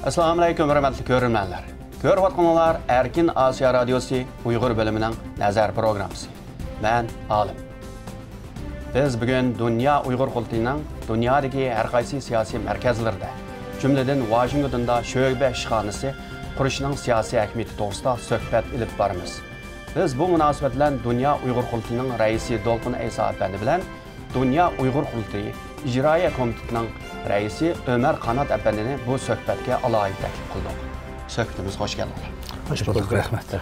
Assalamu alaykum hörmətli görürmənlər. Görüvatqanlar Erkin Asiya Radiosu Uyğur bölümünün nəzər proqramısı. Mən Alim. Biz bugün Dünya Uyğur Qurultayının dünyadakı hər qaysı siyasi mərkəzlərdə, cümlədən Washingtonda şöbə işxanası quruşunun siyasi əhəmiyyəti doğrusunda söhbət edib barımız. Biz bu münasibətlə Dünya Uyğur Qurultayının rəisi Dolqun Eysa əfəndi bilən Dünya Uyğur Qurultayı İcraiya Komitetinin rəisi Ömər Qanat əfəndini bu söhbətə alayı təklif qıldıq. Söhbətimiz xoş gəldilər. Hoş bulduk. Rəhmət.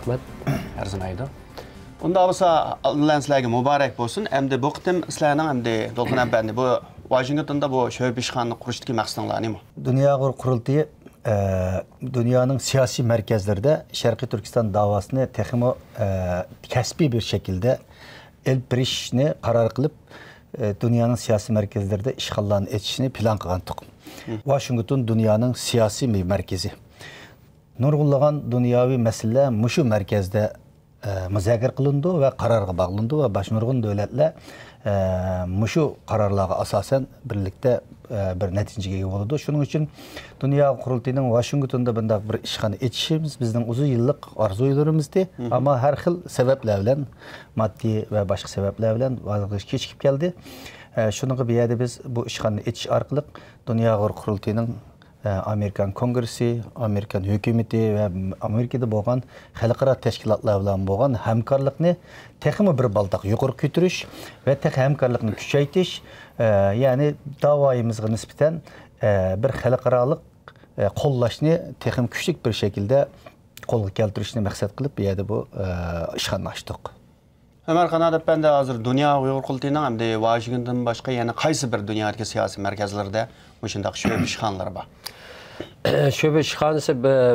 Arzumaydı. Onda olsa Allah'ın sizlərə mübarək olsun. Əmdə bu qitim sizlərin əmdə Dolqun əfəndi bu Washingtonda bu şöbə işxanasını quruşdakı məqsədlər nədir? Dünya Uyğur Qurultayı dünyanın siyasi merkezlerde Şərqi Türkistan davasını texmo kəsbi bir şekilde el birişini karar kılıp dünyanın siyasi merkezlerde işğallarını etişini plan qıldıq. Washington dünyanın siyasi merkezi. Nurgullan dünyavi mesele muşu merkezde müzakere kılındı ve kararga bağlandı ve başnurgun devletler muşu kararlara asasen birlikte bir neticeye oldu. Şunun için Dünya Qurultayının Washington'da bunday bir işxana etişimiz bizden uzun yıllık arzularımızdı. Ama her xil sebeplerle, maddi ve başka sebeplerle vazgeçip keçip geldi. Şunun bir yerde biz bu işxana etiş arkalık Dünya Qurultayının Amerikan Kongresi, Amerikan hükümeti ve Amerika'da boğan xalqaro teşkilatlar bilan boğan hamkorlikni texmi bir baltaq yuqori ko'tarish ve tek hamkorlikni kuchaytirish, yani davoyimizga nisbatan bir xalqaroliq qo'llashni texmi kuchli bir şekilde qo'lga keltirishni maqsad qilib bu yerda bu ishxonani ochdik. Ömer Qanat əfəndi hazır Dünya Uyğur Qurultayının hem de Washington başqa yəni qaysı bir dünyadakı siyasi mərkəzlərdə məşındaq şöbə işxanaları var? Şöbə işxanası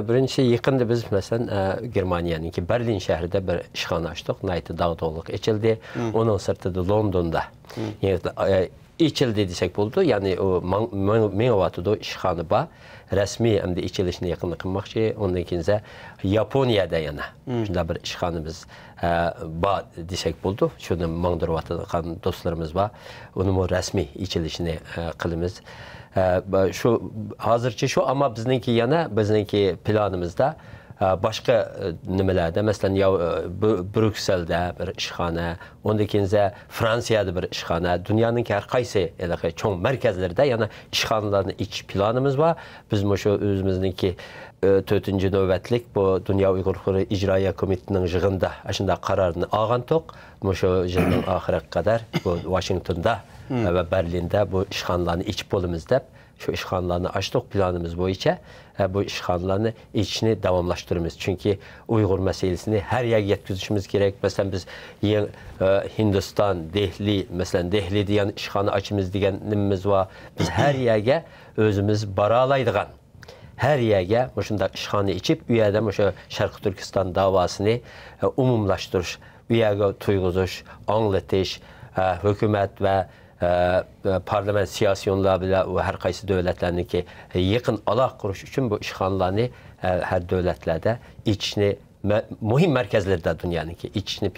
birinci yakında biz mesela Germaniyanın ki Berlin şehrinde bir işxana açtık. Naytı dağdoluk içildi. Onun sırtında London'da. Yani içildi desek buldu. Yani o Menavatı'da işxana var. Resmi hem de içilişine yakınlık kılmakçı. Ondan ikinci Japonya'da yana. Şunda bir işxanımız var desek buldu. Şunda Mandırvatı'da dostlarımız var. Onun resmi içilişine kılımız. Şu hazırki şu ama bizimki planımızda başka nimelerde mesela ya Brüksel'de bir işxana, ondakincə Fransiyada bir işxana, dünyanın ki hər qaysı çoğ merkezlerde yani işxanaların iç planımız var. Biz şu özümüzdeki 4-cü növbətlik bu Dünya Uyğur İcraiya Komitetinin yığında aşında kararını ağantıq. Şu yılın ahirine kadar bu Washington'da ve Berlin'de bu işxanaların iç bolumuzda şu işxanalarını açtık planımız boyunca bu işxanaların içini devamlaştırırız. Çünkü Uyğur meselesini her yer yetkizişimiz gerek. Mesela biz Hindistan, Dehli, mesela Dehli diyen işxana açımız diyenimiz var. Biz her yere özümüz baralaydıgan. Her yere şunda işxana içip üyede şu Şərqi Türkistan davasını umumlaştırış, üyeye tuyguzuş, anlatış, hükümet ve parlament siyasiyonlar bile ve her qaysı devletlerindeki yakın alaq kuruş için bu işxanalarını her devletlerde içini mühim merkezlerde dünyanın ki içini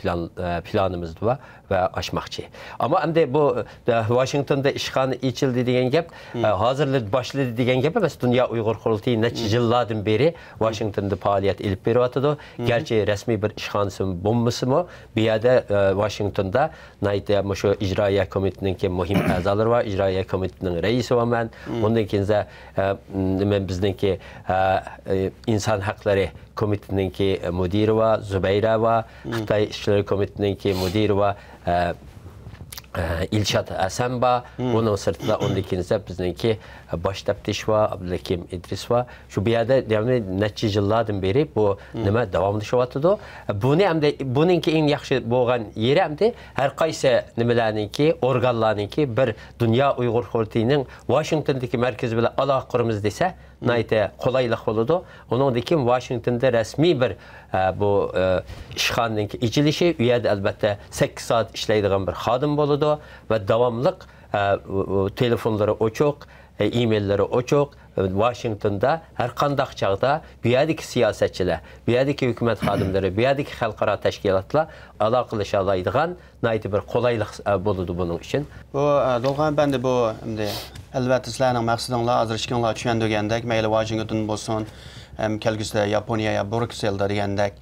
planımız var ve aşmakçı. Ama hem de bu Washington'da işxana içildi diyen gep hazırlık başladı diyen gep mesela Dünya Uyğur Qurultayı neçə yıllardan beri Washington'da faaliyet edip beriyordu. Gerçi resmi bir işxanası bulması mı? Bir yerde Washington'da nayda şu İcraiya Komitetinin ki mühim azaları var. İcraiya Komitetinin reisi var ben. Ondan ikinci bizdeki insan hakları Komitetinin ki müdiri var, Zübeyra var, Xitay İşleri Komitetinin ki müdiri var, İlşat Əsən var. Onun sırtında ondakincə bizdeki baş təftiş var, Abdülhakim İdris var. Şu bir yerde yani neçə yıllardan beri bu nima davamlaşıvatıdı. Bunu hem de bununki en yaxşı boğan yeri hem de her qaysı nimalarınki, organlarınki bir Dünya Uyğur Qurultayının Washington'daki merkezi bilan aloqa qurimiz dese nayte kolaylık oldu. Onun da kim Washington'da resmi bir bu işxananın içilişi üyede elbette 8 saat işleydiğin bir xadim oldu ve devamlılık telefonları açıq, e-mailleri oçuq, Washington'da her qandaq çağda bu yerdeki siyasetçiler, bu yerdeki hükümet xadimleri, bu yerdeki xalqara təşkilatla əlaqələşalaydıgan nəydi bir qolaylıq boludu bunun için. Bu Dolğan bəndə bu əlbəttə sizlərin məqsədinizlə azırışqınla düşündüyəndək, məyli Washington bolsun, kəlgüsdə Yaponiyaya, Brükseldə deyəndək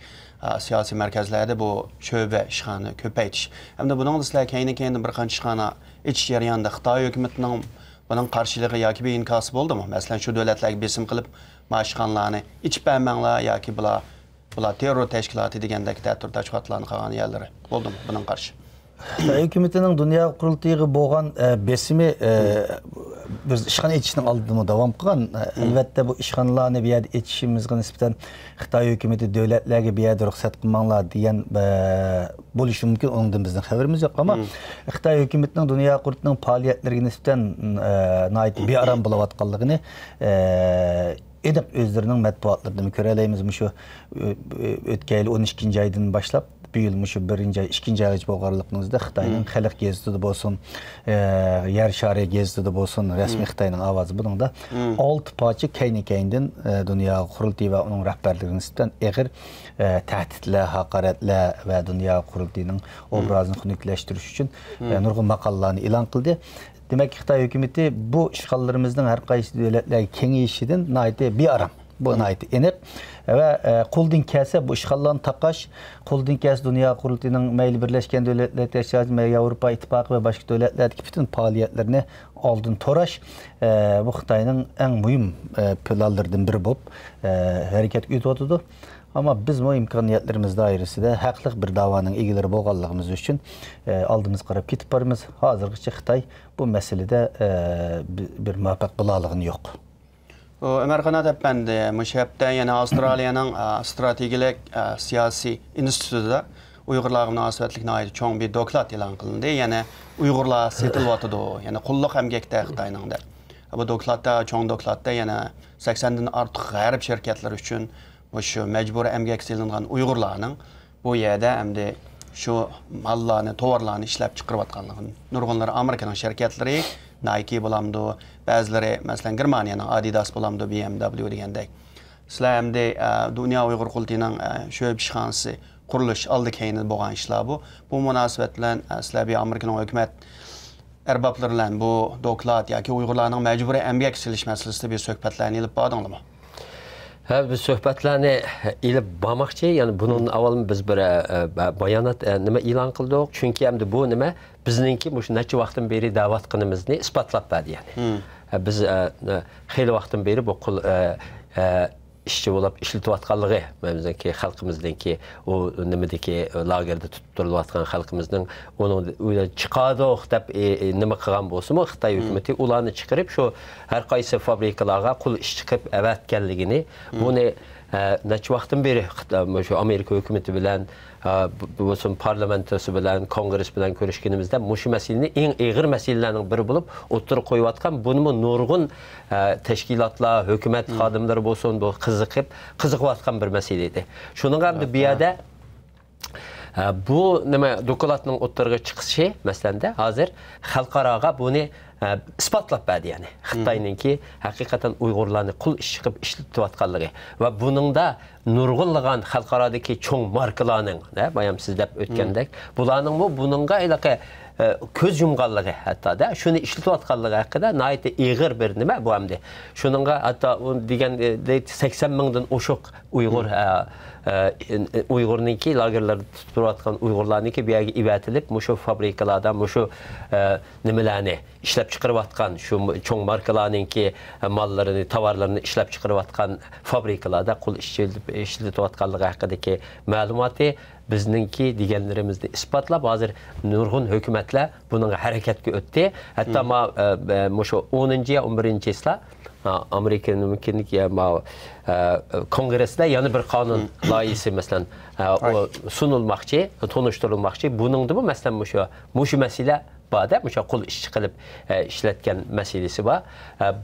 siyasi mərkəzlərdə bu şöbə işxanı köpəytiş. Həm də bunun da sizlər keyni bir qanç işxana iç yarayanda Xitay hökumətinin bunun qarşılığı yoki bir inkası oldu mu? Məsələn, şu dövlətlər besim qılıb maşıxanlarını iç bəyənməklə yoki bular terror təşkilatı deyəndək tətür təşkilatlarını qalan yerləri oldu mu bunun qarşı? Hükümetinin dünya kurultayı boğan besimi biz işxana etişinin aldığını devam kılan. Elbette bu işxanalarını bir yerde etişimizde nispeten Xitay hükümeti devletlerine bir yerde ruhsat kılmanlar diyen buluşu mümkün. Ondan bizden haberimiz yok ama Xitay hükümetinin dünya kurultayının faaliyetlerine nispeten bir aram bulavatkallıqını edip özlerinin metbuatlarını köreleyimiz şu ötkeyli 12. aydan başlap bu yıl şu birinci ay, ikinci ay bolğarlığımızda Xitayning xalq gezitidi bolsun, yer şari gezitidi bolsun, resmi Xitayning avazı bunun da 6 parça keyni-keyninden dünya kurultayı ve onun rəhbərliğinin nisbətən əğir təhdidlə, haqarətlə və dünya kurultayının obrazını xunukləşdiriş üçün nurgun maqallarını ilan qıldı. Demek ki Xitay hükümeti bu işğallarımızın her qaysı dövlətlər kengeyişidən nəydi bir aram. Bu nəydi enib ve Kuldin Kese bu işğalların taqaş, Kuldin Kese Dünya Kurultayının meyli Birleşken Devletler Teşkilatı, Avrupa İttifakı ve başka devletlerdeki bütün faaliyetlerini aldın toraş. Bu Xitayının en mühim planlarından biri bulup hareket ediyordu. Ama biz bu imkaniyetlerimiz dairesi de haqlıq bir davanın ilgileri bolğanlığımız üçün aldığımız qarab ketib barımız. Hazırgıça Xitay bu meselede bir muvaffaq bulalığın yok. Ömer Qanat əpəndi, müşəbdə, yəni Avustraliyanın strategilik siyasi institutunda Uyğurlar münasibətliklə aid çox bir doklad elan qılındı. Yəni Uyğurlar setilvatıdı, yəni qulluq əmgəkdə Xitayının da. Bu dokladda, çox dokladda, yəni 80-dən artıq qərb şirkətlər üçün bu şu məcburi əmgək silinən Uyğurların bu yerdə əmdi şu mallarını, tovarlarını işləb çıxırvatqanlığını. Nurğunlar Amerikanın şirkətləri Nike bulamdı, bəziləri məsələn Germaniyanın Adidas bulamdı, BMW deyəndək. Sizlər həm də Dünya Uyğur Qurultayının şöbə işxanası quruluş aldı keyni bolğan işlər bu. Bu münasibətlə sizlər bir Amerikanın hökumət ərbablarıyla bu doklad yoki Uyğurların məcburi əmgək siliş məsələsində bir söhbətlərini elib bağdınızmı? Biz söhbətlərini ilib baxmaqçı, yəni bunun avvalını biz bir bayanat nima elan qıldıq. Çünki həm də bu nima bizninki bu neçə vaxtdan beri davat qınımızı isbatlab bədi yəni. Biz xeyli vaxtdan beri bu işçi olub işletivatqanlığı məmizənki xalqımızdaki o nimədəki lagerdə tutub durulatqan xalqımızın onu çıxadıq dəb nima qılğan bolsunmu Xitay hökuməti ulanı çıxırıb şu hər qaysı fabrikalara qul iş çıxıb əvətkənligini bunu neçə vaxtdan beri Amerika hökuməti bilən bu parlamentosu bilen, kongres bilen görüşkənimizdə muşu məsələni ən ağır məsələlərinin biri bulub oturup qoyuvatqan bunu nurgun təşkilatlar, hökumət xadimləri bolsun bu qızıqvatqan bir məsələ idi. Şunun qabdı bir yerdə bu dokladның oturuğa çıxışı məsələndə hazır xalqarağa bunu ispatlab bədi yəni. Xitayınınki həqiqətən Uyğurlarını qul iş çıxıb işletivatqanlığı və bunun da nurğunlığan xalqaradakı çoğ markalarının, bayam sizləb ötkəndək, bununla əlaqə köz yumğanlığı hətta da şunu işletivatqanlığı haqqında nəhayət ağır bir nima bu həmdə. Şununla hətta digən 80 mindən oşuq Uyğur Uyğur'unki lagerlerde tutulatqan Uyğurlarınki bir yerə ivətilib şu fabrikalardan şu nimələrni işləb çıxırıvatqan şu çoğ markalarınki mallarını, tovarlarını işləb çıxırıvatqan fabrikalarda qul işletivatqanlığı haqqındakı məlumatı bizninki digənlərimizdə ispatlab hazır nurgun hökumətlər bunun hərəkətə ötdü. Hətta şu 10-cu 11-ci isla Amerika'nın mümkünlük ya kongresde yanı bir kanun layihəsi məsələn sunulmaqçı, tonuşturulmaqçı. Bunun da bu məsələn muşu məsələ bada, o'sha qo'l ishchi qilib ishlatgan masalasi bor.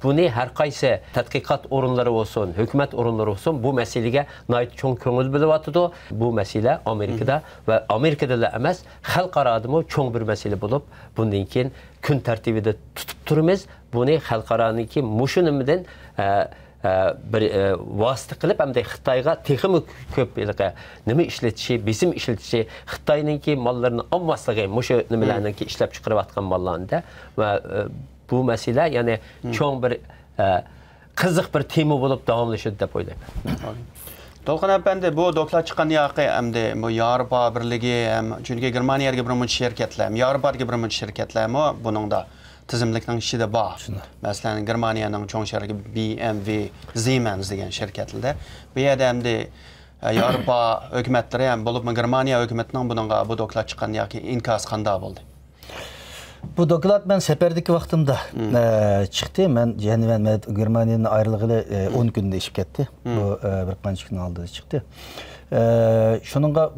Buni har qaysi tadqiqot o'rinlari bo'lsin, hukumat o'rinlari bo'lsin, bu masalaga nihoyat cho'ng ko'ngil bo'lyapti. Bu masala Amerikada va Amerikada emas, xalqaroda cho'ng bir masala bo'lib, bundan keyin kun tartibida tutib turamiz. Buni xalqaroniki mushunimidan bir vasıta qilib hamda Xitoyga texnik ko'p nima ishlatishi, besim ishlatishi, Xitoyninki mollarini olmasligi, mushu nimalarniki ishlab chiqarayotgan mollarida va bu masala ya'ni cho'ng bir qiziq bir tema bo'lib davomlashadi deb o'ylayman. Толқын әпәнде, bu doklad chiqqan yoqi hamda bu Yevropa birligi ham chunki Germaniyaga bir muncha shirkatlar, Yevropaga bir muncha shirkatlar buningda tizimlikning ishida bor. Masalan, Germaniyaning cho'ng sharigi BMW, Siemens degan shirkatlarda. Bu yerda hamda Yevropa hukumatlari ham bo'lib, Germaniya hukumatining buningga bu doklad chiqqan yoqi inkos qanday bo'ldi? Bu doklad ben seferdeki vaktimde çıktı. Ben Germaniyadan ayrılığıyla 10 günde işip gitti. Bu bir kaç gün aldı çıktı. Şununla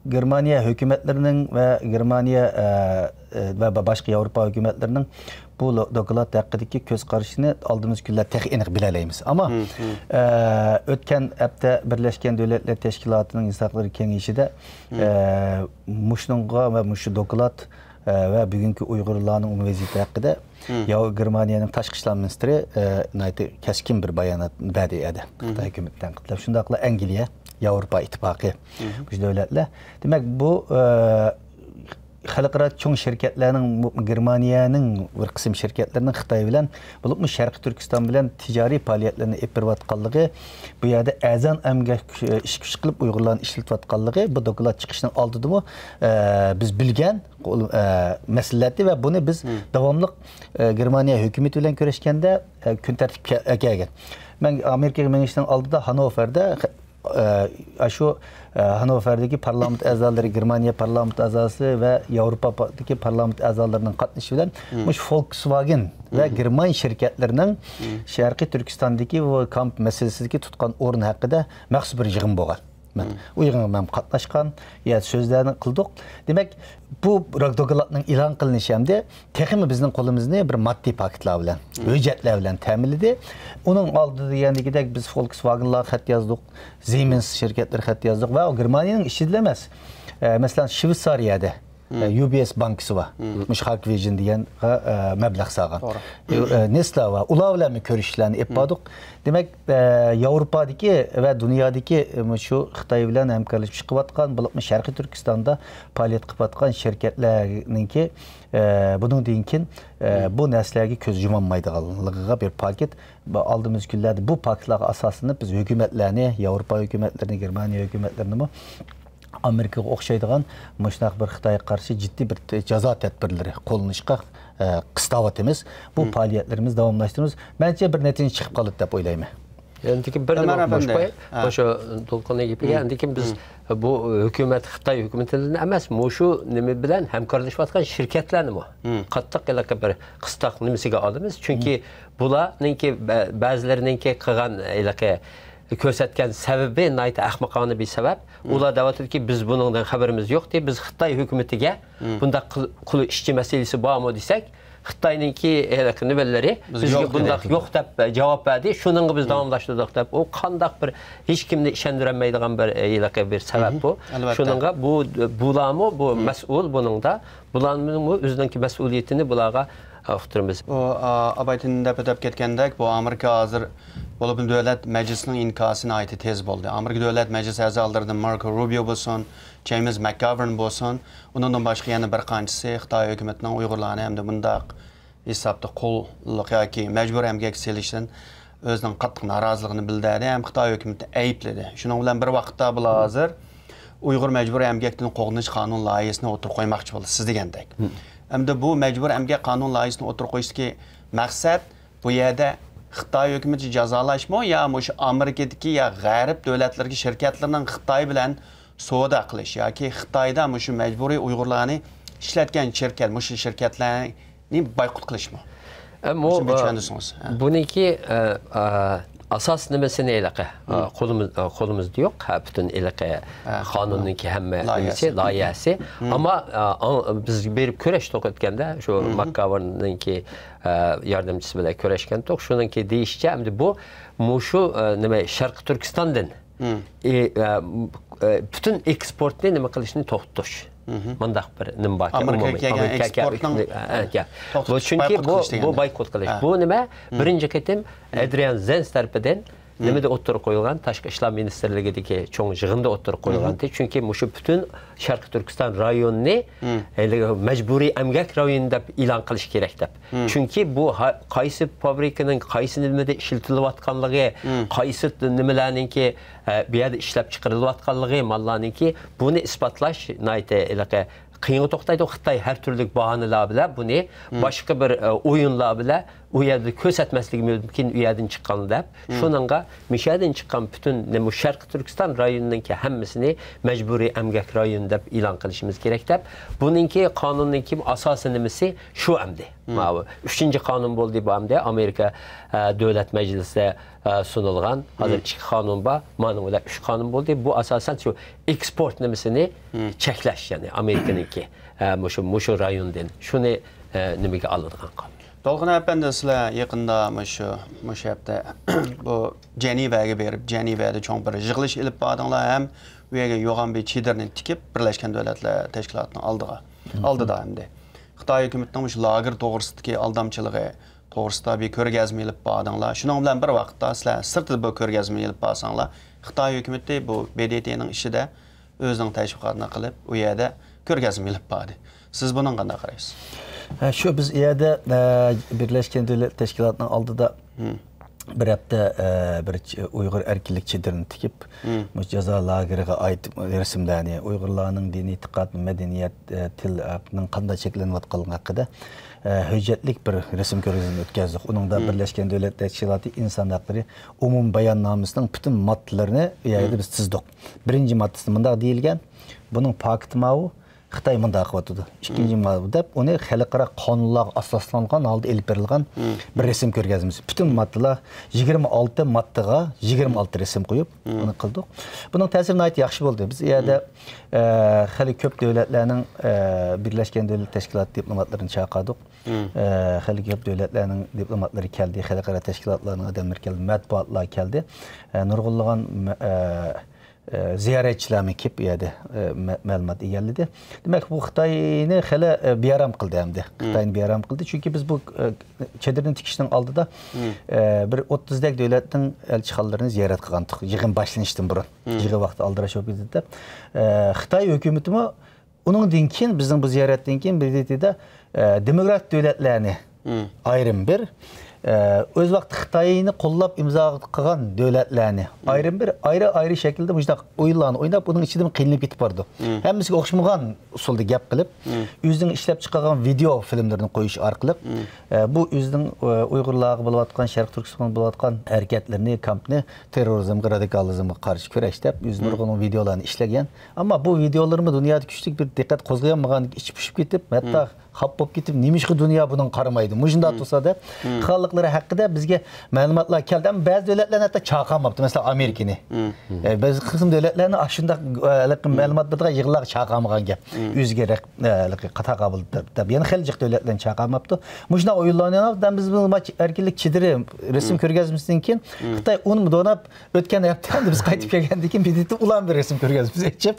Germaniya hükümetlerinin ve Germaniya ve başka Avrupa hükümetlerinin bu doklad hakkındaki göz karşısını aldığımız günler tek enik bileleyimiz. Ama ötken hepte Birleşken Devletler Teşkilatı'nın İnsan Hakları Kengişi de muşnunga ve muşu doklad ve bugünkü Uygurlarının vaziyeti hakkında Germaniyanın Taşqi İşlar Ministri keskin bir bayanat verdi edi. Xitoy hükümetinden kıtılıb. Şundaqla Angliya, Avrupa İttifaqı bu devletler. Demek bu xalqaro cho'ng şirketlerinin Germaniyanın bir qism şirketlerinin Xitoy bilan bo'lib Sharqiy Turkiston bilan tijoriy faoliyatlarni olib berayotganligi, bu yerda azan emgak ish kuch qilib Uyg'urlarni ishlatayotganligi bu doklad chiqishining oldida biz bilgan masalalar ve bunu biz davamlı Germaniya hükümeti bilan kurashganda kun tartibga kelgan. Ben Amerikaga menishdan oldida Hanoverda şu Hanover'deki parlament azaları, Germaniya parlament azası ve Avrupa'daki parlament azalarının katılışıyla Volkswagen ve German şirketlerinin Şarkı Türkistan'daki bu kamp meselesindeki tutkan orun hakkında məxsus bir yığın boğan. O yığına ben katlaşkan, ya sözlerini kıldık. Demek bu dokladның ilan kılınışı hem de tekimi bizim kolumuzda bir maddi paketler bilen, ücretler bilen teminledi. Onun aldığı yanındaki biz Volkswagen'lar xat yazdık, Siemens şirketleri xat yazdık ve o Germaniyanın işi edilemez. Mesela Şvitsariyada UBS bankası var. Müşhak Vision diyen meblağ sağan. Nestle var. Ulavla mı görüşlerini yapmadık. Demek Avrupa'daki ve dünyadaki şu Xitoy bilan hamkorlashib chiqayotgan, bulupmu Sharqiy Turkistonda faaliyet qilib şirketlerninki bunun deyinkin bu neslerge köz yumanmaydiganligiga bir paket aldığımız günlerde bu paketler asasını biz hükümetlerini, Avrupa hükümetlerini, Germaniya hükümetlerini Amerika'ya okşaydıgan müşnak bir Xitoyga karşı ciddi bir ceza tedbirleri kolunuşqa kıstavatımız. Bu faaliyetlerimiz davamlaştırıyoruz. Bence bir netice çıkıp kalıp dep oylayman. Yani bir nima boshqa o'sha to'lqinga gibi yani biz bu hükümet Xitoy hükümetinden emas, mushu nima bilan hamkorlashayotgan shirkatlarni qattiq bir qistaq nimasiga olamiz. Chunki bularninki ba'zilarininki qilgan ko'rsatgan sababi nayta ahmoqona bir sabab. Ular da'vatdir ki biz bundan xabarimiz yo'q deb biz Xitoy hukumatiga bunda qul ishchi masalasi bormi desak, Xitoyninki nimaları bizga bundaq yo'q deb javob berdi. Shuningga biz davomlashtirdik deb o qandaq bir hech kimni ishondirolmaydigan bir sabab bu. Shuningga bularmi bu mas'ul buningda bularning o'zining mas'uliyatini bularga uqtiramiz. O abaytında pedap ketgandek bu Amerika hazır bo'lib davlat majlisining inkosini aytdi tez bo'ldi. Amerika davlat majlisi a'zolaridan Marco Rubio bo'lsin, James McGovern bo'lsin, undan boshqa yana bir qanchasi Xitoy hukumatining Uyg'urlarni hamda bundaq hisobda qo'lliq yoki majbur emgak selishdan o'zining qattiq noroziligini bildirdi, ham Xitoy hukumatini aybladi. Shuning bilan bir vaqtda bular hozir Uyg'ur majbur emgakdan qo'g'inish qonun loyihasini o'tirib qo'ymoqchi bo'ldi, siz degandek. Hamda bu majbur emgak qonun loyihasini o'tirib qo'yishki maqsad bu yerda Xitoy hukumati jazolashmi yo o'sha Amerikadagi yo g'arb davlatlarga shirkatlarning Xitoy bilan savdo qilish yoki Xitoyda o'sha majburiy Uyg'urlarni ishlatgan shirkat, o'sha shirkatlarni boykot qilishmi? Buniki asas nimesini ilaqı kolumuzda yok. Bütün ilaqı kanununki hemme layihasi. Ama biz bir köreş to'qitganda şu McGovern'ninki yardımcısı bilan köreşgan to'q shuningki deyishcha bu mushu nima Sharq Turkistondan bütün eksportni nima qilishni to'xtatish. Mandaq bir nim bor. Amerikaga eksportning chunki bu boykot qilish. Bu nima? Birinchi qatim Adrian Zenz tarafidan nimada o'ttirib qo'yilgan tashqi ishlar ministrligidagi cho'ng yig'inda o'ttirib qo'yilgan. Chunki mushu butun Sharq Turkiston rayonini majburiy emgak rayoni deb e'lon qilish kerak deb. Chunki bu qaysi fabrikaning qaysi nimada ishlatilayotganligi, qaysi nimalarningki bu yerda ishlab chiqarilayotganligi, mallarningki buni isbotlash nayta qiyin to'xtaydi. Xitoy har turli bahonalar bilan buni boshqa bir o'yinlar bilan u yerda ko'rsatmasligi mumkin u yerdan chiqqan deb. Shuningga mishadan chiqqan butun Sharq Turkiston rayonininki hammasini majburiy emgak rayoni deb e'lon qilishimiz kerak deb. Buningki qonunninki asosi nimasi shu amdi. Mana 3-qonun bo'ldi bu amdi Amerika davlat majlisida sunulgan. Hozir 2 qonun bor, mana ular 3 qonun bo'ldi. Bu asosan shu eksport nimasini cheklash, ya'ni Amerikaniki mushu rayondan shuni nimaga oladigan qonun. Dolqun efendi sizlar yaqinda mushu hafta bu Jenevaga berib, Jenevada cho'ng bir yig'ilish ilib bordinglar ham u yerga yo'g'on bir chedirni tikib Birlashgan Davlatlar Tashkilotining oldida hamda Xitoy hukumatining shu lager to'g'risidagi aldamchiligi to'g'risida bir ko'rgazma ilib bordinglar. Shuning bilan bir vaqtda sizlar sirtida bu ko'rgazma ilib borsanglar, Xitoy hukumati bu BDTning ishida o'zining tashviqotini qilib, u yerda ko'rgazma ilib bordi. Siz bundan qanday qaraysiz? Şu biz iyada Birleşken Devletler Teşkilatı'nın aldıda bir hafta bir Uygur erkeklik çedirini tikip ceza lageriga ait resimlerini, Uygurlarının dini itiqat, medeniyet, tilinin qanday çekleniyotganligi haqida hüccetlik bir resim ko'rgazmasi o'tkazdik. Onun da Birleşken Devletler Teşkilatı insan hakları umum beyannaməsinin bütün maddelerini iyada biz tizdik. Birinci maddesi bunda deyilgen, bunun pakıtmağı Xitoy munda qilyapti. Ikkinchi madda uni xalqaro qonunlarga asoslangan holda elib berilgan bir resim ko'rgazmasi. Bütün maddalar 26 maddaga 26 resim qo'yib uni qildik. Buning ta'siri nihoyat yaxshi bo'ldi. Biz u yerda hali ko'p davlatlarning Birlashgan Davlatlar Tashkiloti diplomatlarini chaqirdik. Hali ko'p davlatlarning diplomatlari keldi, xalqaro tashkilotlarning odamlari keldi, matbuotlar keldi. Nurg'unlagan ziyaretçilerimi kip yedi məlumat egalledi. Demek bu Xitayni xələ biyaram qıldı hamda. Xitayni biyaram qıldı. Çünki biz bu çedirni tikişinin aldıda bir 30'dak dövlətin elçixanalarını ziyaret qılgandıq. Yığın başlanışdan burun. Yığı vaxtı aldıraş olub idi. Xitay hökumətimi onun dinkin bizim bu ziyaretdən kin bir dedi demokrat dövlətlərini ayrım bir öz vaqt Xitayni qo'llab imzo qilgan davlatlarni ayrim bir ayrı şekilde mujdoq o'yinlarni o'ynab bunun ichidan qiynalib ketib bordi. Hammasiga o'xshamagan usulda gap qilib, o'zining ishlab chiqargan video filmlarini qo'yish orqali bu o'zining Uyg'urlarga bo'layotgan, Sharq Turkistonga bo'layotgan harakatlarni, kampni terrorizmga, radikalizmga qarshi kurashlab, o'zining nurg'un videolarini ishlagan. Ammo bu videolarni dunyoda kuchli bir diqqat qo'zg'aymagan, ichib pishib ketib, hatto xap bo'lib ketib, nimishqi dunyo bundan qaramaydi. Mujunda tursa-da xalqlari haqida bizga ma'lumotlar keldi. Ammo ba'zi davlatlar hatto chaqamabdi. Masalan, Amerikani. Biz qism davlatlarni shunda ma'lumotlarga yig'lar chaqamagan gap. O'ziga qata qabul deb. Yana xiljiq davlatlarni chaqamabdi. Mujunda o'yinlarni biz bu erkinlik chidiri resim ko'rgazmasidan keyin Xitoy uni donab o'tgan hafta biz qaytib kelgandan keyin bitta ulan bir resim ko'rgazmasi etib.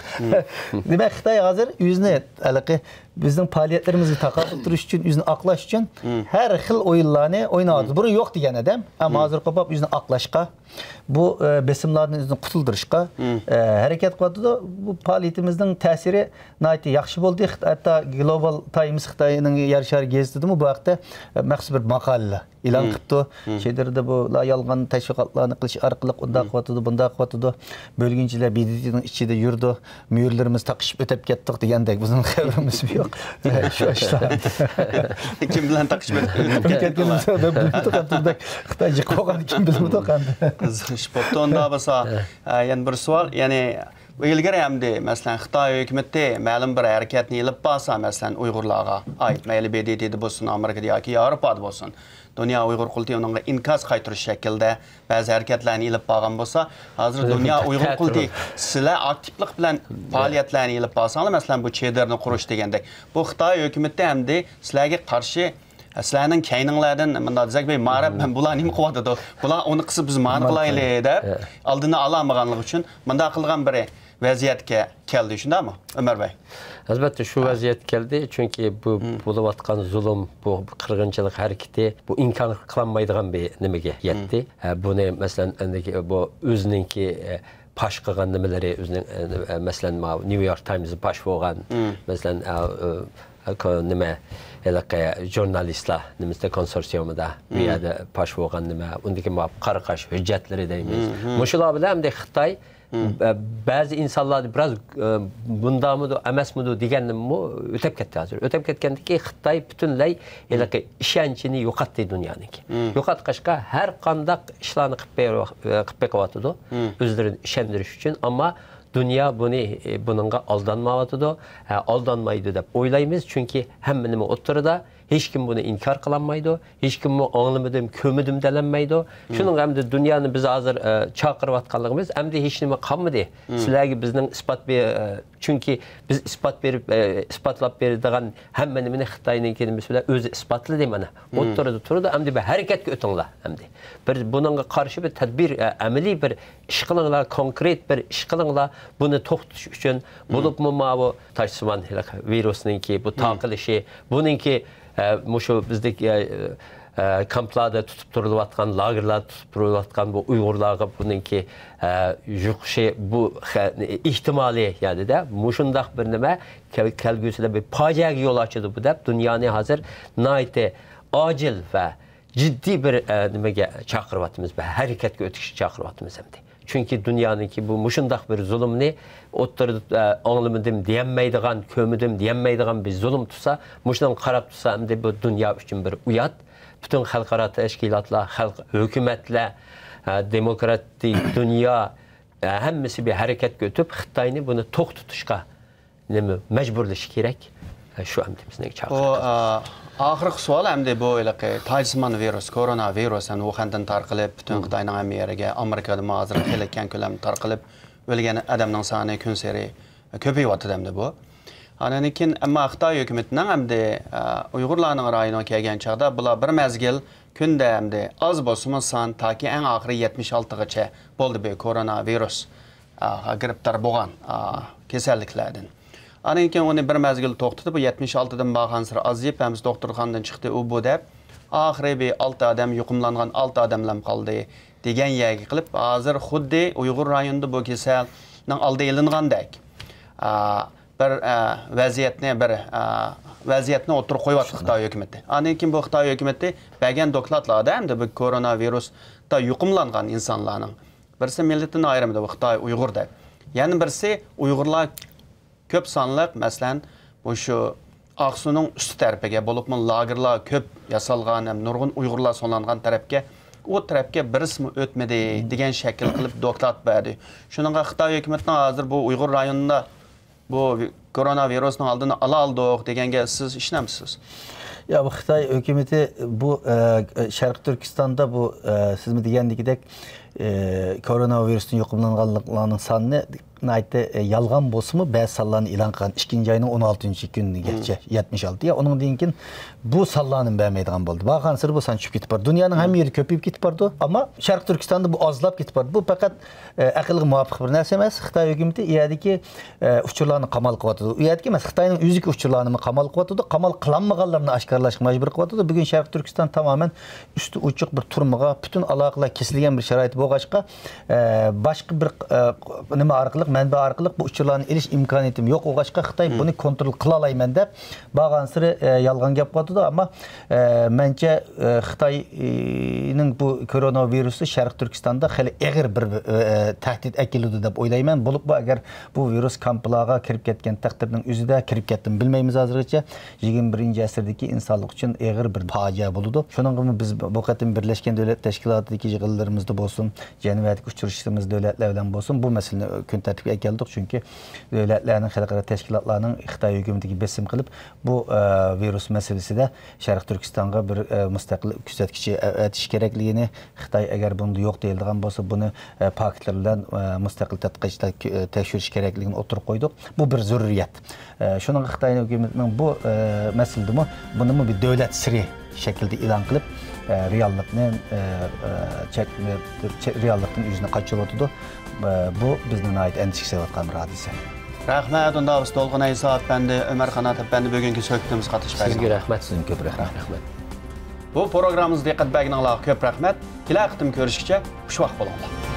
Demak, Xitoy hozir o'zini bizning faoliyatlarimizni taqobil turish uchun, o'zini aqlash uchun har xil o'yinlarni o'ynaydi. Buni yo'q degan adam, ammo hozir qopab o'zini aqlashga, bu besimlarni o'zini qutuldirishga harakat qilyapti. Bu faoliyatimizning ta'siri nihoyat yaxshi bo'ldi. Hatto Global Times Xitoyning Yarshar gazetida bu haqda maxsus bir maqola e'lon qilibdi. Şeydirde bu yolg'on tashviqotlarni qilish orqali unda qilyapti, bunda qilyapti. Bölgünçiler BDT'ning ichida yurdi, mühürlerimiz taqishib o'tib ketdik degandek bizning xabarimiz yo'q. Şu işler. Kim bilan taqishib o'tib ketganimiz Xitoy jiqo'gan kim bilan to'qandi. Sportda bo'lsa, yana bir savol, ya'ni ilgari hamda masalan Xitoy hukumati ma'lum bir harakatni ilib borsa, masalan Uyg'urlarga oid mayli BDT'da bo'lsin, Amerikada yoki Yevropada bo'lsin, Dünya Uyghur Qulti onunla inkaz qaytırış şekilde bazı hareketlerini ilip bağın bolsa, hazır Dünya Uyghur Qulti sizler aktiflik bilen faaliyetlerini ilip bağsanlar, mesela bu çeyderini kuruş degende. Bu Xitoy hükümeti hem de sizlerge karşı sizlerinin kayninglardan bunda dizek bey ma'rif bular nima qilyapti? Bular onu qisib biz ma'ni qilaylik deb oldini ololmaganligi uchun bunda qilgan biri vaziyatga keldi, shundaymi Ömer Bey? Elbette şu vaziyet geldi çünkü bu buluvatkan zulüm, bu kırgınçılık hareketi bu inkar kılanmaydıgan bir nimege yetti. Bunu mesela bu özününki paş qılğan nimeleri özünün mesela New York Times'ı paş boğan mesela nime elaqe jurnalistlar nimeste konsorsiyumida bu yerda paş boğan nime undaki qaraqash hüccetleri deymiz. Muşular bilan hem de Xitoy bazı insanlar biraz bunda mı emes mi degendim mu ötep ketdi hazır. Ötep ketgendiki Xitoy bütünley elaqe işençini yo'qotdi dunyaniki. Yo'qotqachqa har qanday ishlarni qilib qo'yatdi. O'zlarini ishondirish uchun, ammo dünya bununla aldanmayatıdı, aldanmaydı deb o'ylaymiz çünkü hamma nima o'ttirida hiç kim bunu inkar kılanmaydı, hiç kim bunu anlamadım, kömüdüm delenmeydi. Şunun hem de dünyanın bize hazır çakırıp atkanlığımız hem de hiç nima kalmadı. Sizlerge bizden ispat bir çünkü biz ispat verip ispatlap verdiğin hemen nimine Xitoyning kelimesi bilen özü ispatlı değil mana. O'ttirida turdi hem de bir hareket ötünler hem de. Bir bununla karşı bir tedbir, ameli bir iş kılınlar, konkret bir iş kılınlar. Bunu to'xtatish uchun bulup mu bu taşsiman virüsninki bu taqilishi, bununki muşu bizdeki kamplarda tutup durulatkan, lagerlarda tutup durulatkan bu Uygurlarga bununki bu ihtimali yani de muşundak bir nime kelgüsüyle bir paciye yol açıldı bu da dünyanın hazır naite acil ve ciddi bir nimege çakırvatımız ve hareket ötüşü çakırvatımız hem de. Çünkü dünyanınki bu muşundak bir zulümni oturdu anlamadım diyenmeydiğen, kömüdüm diyenmeydiğen bir zulüm tutsa, muşundan qarab tutsa hem de bu dünya için bir uyat. Bütün halkara teşkilatlar, hükümetler, demokratik dünya hemmesi bir hareket götürüp Xitoyni bunu tok tutuşka mecburlaş gerek. Şu emdimizden çağırdık. Ahırkı sual hem de bu taycısman virüs, koronavirüs yani Wuhan'dan tarqılıb, bütün Xitoyning hamma yeriga, Amerikada hazır kelgan ko'lam tarqılıb, o'lgan adamning soni kun sari ko'payyapti hamda bu. Anakin ammo Xitoy hukumatining hamda Uyg'urlarning rayoniga kelgan chaqda bular bir mezgil kunda hamda az bo'lsin son taki eng oxiri 76gacha bo'ldi bu koronavirus giribtar bo'lgan kasalliklardan. Anakin onu bir mezgil to'xtatib bu 76dan bag'an sir aziyib hamiz doktorxonadan chiqdi u bu deb oxiri bir 6 odam yuqumlangan 6 odamlar qoldi degan yerga qilib hozir xuddi Uyg'ur rayonida bu kasalning oldi ilingandek bir vaziyatni o'tirib qo'yapti Xitoy hukumati. Anakin bu Xitoy hukumati bergan dokladlarda hamda bu koronavirusda yuqumlangan insonlarning birisi millatini ayrimida bu Xitoy Uyg'ur deb. Yana birisi Uyg'urlar köp sanlıq, məsələn, bu şu Ağsu'nun üstü tərəfə olub, lagerlar köp yasalğan, nurgun Uyg'urlar sonlanğan tərəfə, o tərəfə birisi mi ötmedi, degan şəkil qılıb doklad verdi. Şununla Xitoy hökumətinin hazır bu Uyghur rayonunda bu koronavirusның aldığını aldıq degenge siz işləmisiniz? Ya bu Xitoy hökuməti bu Şərq Türkistan'da bu siz mi degəndikidək koronavirüsün yuqumlanğanlıqlarının sanını yalğan bolsunmu bəzi sallarını ilan qılgan 2-ci ayının 16-cı gününü geçe 76 ya onun deyinkin bu sallarının bəmeydiğen boldu. Baxansır bu san çüp gitip var. Dünyanın hem yeri köpüyüp gitip vardı ama Şərq Türkistan'da bu azlap gitip vardı. Bu fakat akıllı muvafiq bir nəsə emas. Xitoy hökuməti iyədiki uçurlarını qamal qıvatıdı. İyədiki emas Xitoyның üzük uçurlarını qamal qıvatıdı. Qamal qılanmağanlarını aşkarlaşıq məcbur qıvatıdı. Bugün Şərq Türkistan tamamen üstü uçuq bir turmağa, bütün alaqalar kesilgen bir şərait boğaçqa başqa bir nima arqılıq, mənbə arqılıq bu uçurlarını eriş imkaniyetim yok. Oğaçqa Xitoy bunu kontrol qılalayman deb bağansırı yalğan gap qıvatıdı. Ama məncə Xitoyның bu koronavirusu Şərq Türkistan'da xəli əğir bir təhdid əkilidir deb oylayman. Bulup bu əgər bu virus kampılağa kirib ketken təqdirinin üzüdə kirib ketdim bilməyimiz hazırlıqca 21-ci əsrdəki insanlıq üçün əğir bir facia buludu. Şunun kimi biz bu qatim Birləşmiş Dövlət Təşkilatıdakı yığıllarımızda bolsun, Cəmiyyətdəki uçuruşlarımız dövlətlərlə bolsun bu məsələni gün tartibga keldik, chunki davlatlarning, xalqaro tashkilotlarning Xitoy hukumatiga besim qilib, bu virus masalasida Sharq Turkistonga bir mustaqil kuzatkichi etish kerakligini, Xitoy agar bunda yo'q deyilgan bo'lsa, buni faktlar bilan mustaqil tadqiqotchilar tekshirish kerakligini o'tirib qo'ydik. Bu bir zaruriyat. Shuning Xitoy hukumatining bu masaladami buni bir davlat siri shaklda e'lon qilib, reallikdan yüzüne kaçırıyordu. Bu bizning endişe sevatgan bir hadise. Rahmat, unda biz Dolg'un Ayso efendi, Ömer Qanat efendi bugungi söhbatimiz qatnashib Sizga rahmat, sizga ko'p rahmat. Bu programmamizga diqqat berganingizga ko'p rahmat. Kelasi qitim ko'rishguncha xushvaqt bo'linglar.